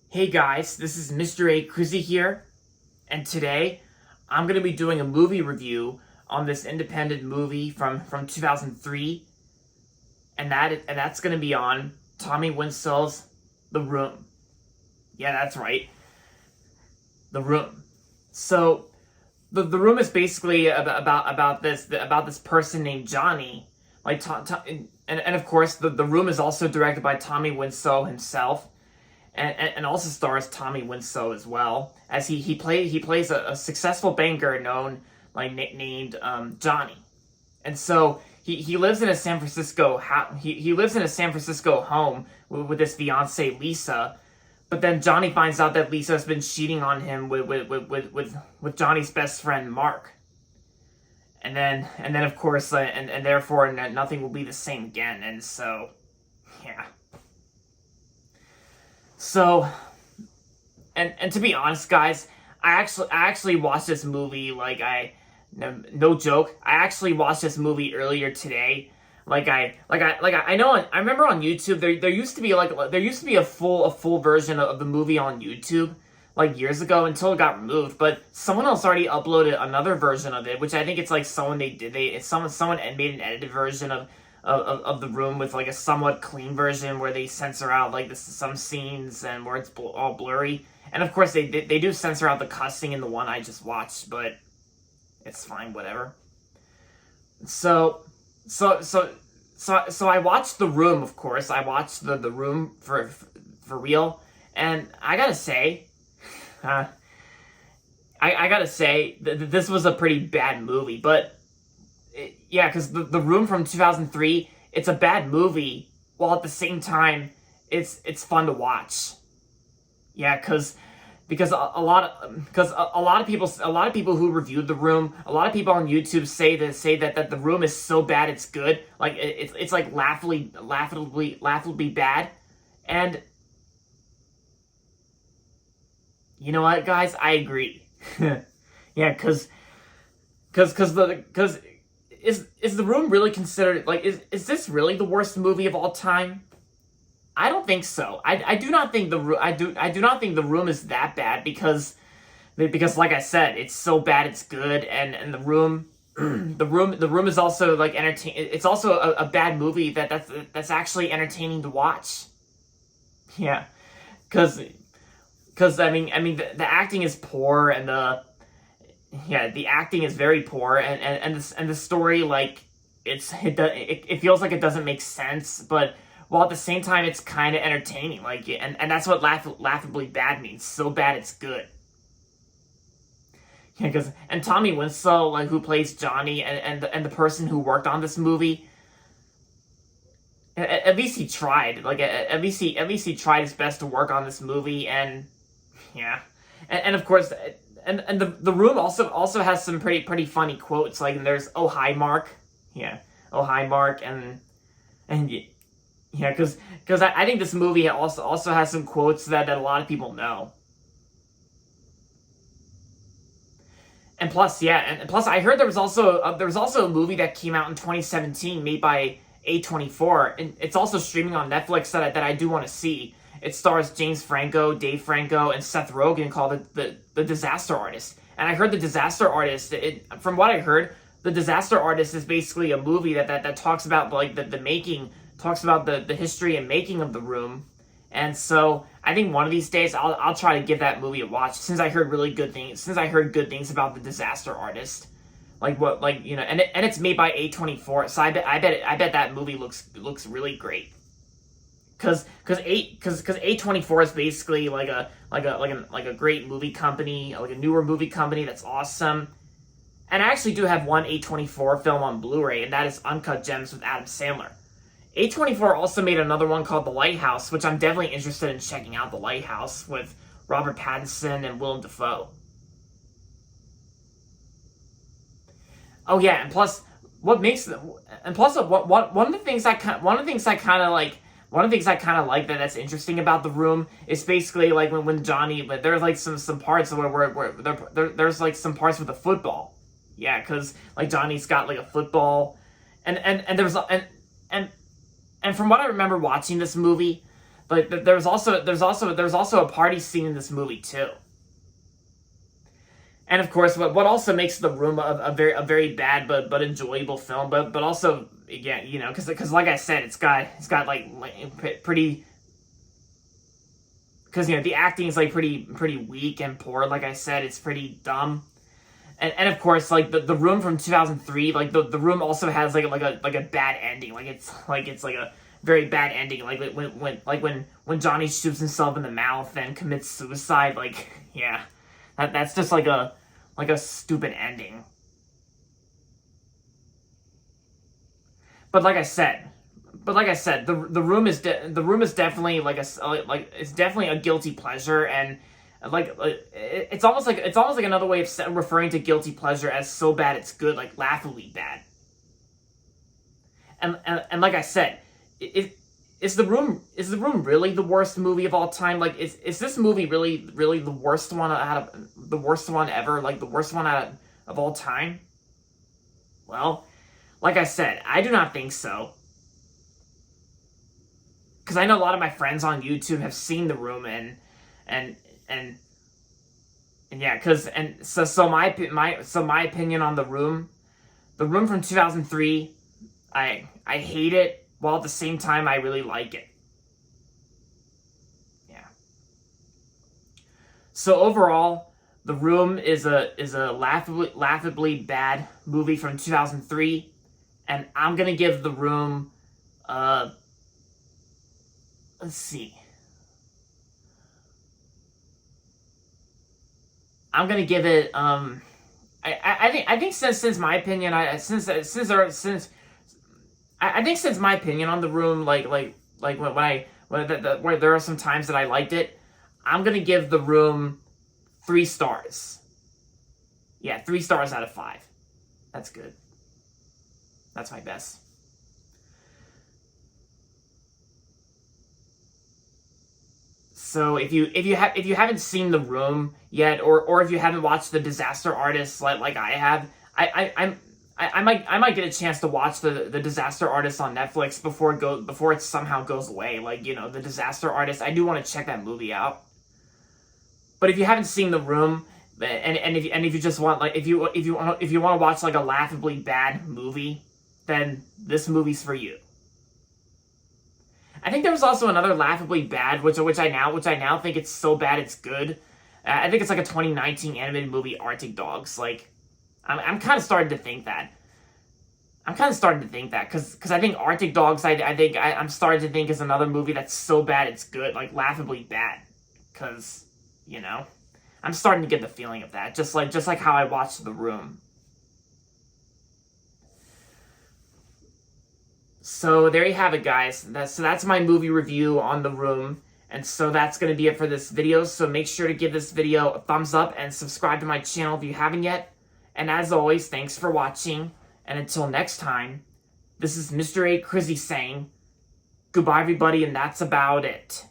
Hey guys, this is Mr. A. Krizzy here, and today I'm going to be doing a movie review on this independent movie from 2003, and that's going to be on Tommy Winslow's The Room. Yeah, that's right, The Room. So, the Room is basically about this person named Johnny, like and of course the Room is also directed by Tommy Winslow himself. And also stars Tommy Winslow as well, as he plays a successful banker known named Johnny, and so he lives in a San Francisco he lives in a San Francisco home with his fiancee Lisa, but then Johnny finds out that Lisa has been cheating on him with Johnny's best friend Mark, and then of course and therefore nothing will be the same again, and so yeah. So, and to be honest, guys, I actually watched this movie no joke. I actually watched this movie earlier today. I remember on YouTube there used to be a full version of the movie on YouTube like years ago until it got removed. But someone else already uploaded another version of it, which I think it's like someone made an edited version of the Room with like a somewhat clean version where they censor out some scenes and where it's all blurry. And of course they do censor out the cussing in the one I just watched, but it's fine, whatever. So I watched The Room, of course. I watched the Room for real, and I gotta say, I gotta say that this was a pretty bad movie, but. Yeah, because the Room from 2003, it's a bad movie, while at the same time, it's fun to watch. Yeah, because a lot of people who reviewed The Room, a lot of people on YouTube say that The Room is so bad it's good, like it's like laughably bad, and you know what, guys, I agree. Yeah, because Is The Room really considered is this really the worst movie of all time? I don't think so. I do not think I do not think The Room is that bad because like I said, it's so bad it's good, and The Room the room is also like entertain. It's also a bad movie that's actually entertaining to watch. Yeah, because the acting is poor, and the acting is very poor, and the story, like, it feels like it doesn't make sense, but while at the same time it's kind of entertaining, like, and that's what laughably bad means. So bad it's good. Yeah, and Tommy Winslow, like, who plays Johnny, and the person who worked on this movie, at least he tried. Like, at least he tried his best to work on this movie, and yeah, and of course. And the Room also has some pretty funny quotes, like, and there's "Oh hi Mark," yeah, "Oh hi Mark," and yeah, because I think this movie also has some quotes that a lot of people know. And plus, yeah, and plus I heard there was also a movie that came out in 2017 made by A24, and it's also streaming on Netflix that I do want to see. It stars James Franco, Dave Franco, and Seth Rogen, called the Disaster Artist. And I heard The Disaster Artist. From what I heard, The Disaster Artist is basically a movie that talks about like the making, talks about the history and making of The Room. And so I think one of these days I'll try to give that movie a watch, since I heard good things about The Disaster Artist. Like, what, like, you know, and it's made by A24, so I bet that movie looks really great. Cause A24 is basically like a great movie company, like a newer movie company that's awesome. And I actually do have one A24 film on Blu-ray, and that is Uncut Gems with Adam Sandler. A24 also made another one called The Lighthouse, which I'm definitely interested in checking out. The Lighthouse with Robert Pattinson and Willem Dafoe. Oh yeah, and plus one of the things I kind of like. One of the things I kind of like that's interesting about The Room is basically like when Johnny, but there's like some parts where there's like some parts with a football, yeah, because like Johnny's got like a football, and there's and from what I remember watching this movie, But there's also a party scene in this movie too. And of course, what also makes The Room a very bad but enjoyable film, but also, again, you know, because like I said, it's got like pretty, because, you know, the acting is like pretty weak and poor. Like I said, it's pretty dumb. And of course, like the Room from 2003, like the Room also has like a bad ending. Like it's like a very bad ending. Like when Johnny shoots himself in the mouth and commits suicide. Like, yeah, that's just like a stupid ending. But like I said, the Room is definitely like it's definitely a guilty pleasure, and like it's almost like another way of referring to guilty pleasure as so bad it's good, like laughably bad. And like I said, is the Room really the worst movie of all time? Like, is this movie really the worst one ever? Like the worst one of all time? Well, like I said, I do not think so. Because I know a lot of my friends on YouTube have seen The Room, and yeah, so my opinion on The Room from 2003, I hate it, while at the same time I really like it. Yeah. So overall, The Room is a laughably bad movie from 2003, and I'm gonna give The Room let's see. I'm gonna give it. I think since my opinion, I think since my opinion on The Room, like where there are some times that I liked it, I'm gonna give The Room 3 stars. Yeah, 3 stars out of 5. That's good. That's my best. So if you haven't seen The Room yet, or if you haven't watched The Disaster Artist like I have, I might get a chance to watch the Disaster Artist on Netflix before it somehow goes away. Like, you know, The Disaster Artist, I do want to check that movie out. But if you haven't seen The Room, and if you just want, like, if you want to watch like a laughably bad movie, then this movie's for you. I think there was also another laughably bad, which I now think it's so bad it's good. I think it's like a 2019 animated movie, Arctic Dogs. Like, I'm kind of starting to think that. Because I think Arctic Dogs, I'm starting to think is another movie that's so bad it's good, like laughably bad. Because, you know, I'm starting to get the feeling of that, just like how I watched The Room. So there you have it, guys. That's my movie review on The Room. And so that's going to be it for this video. So make sure to give this video a thumbs up and subscribe to my channel if you haven't yet. And as always, thanks for watching. And until next time, this is Mr. A. Crizzy saying goodbye, everybody, and that's about it.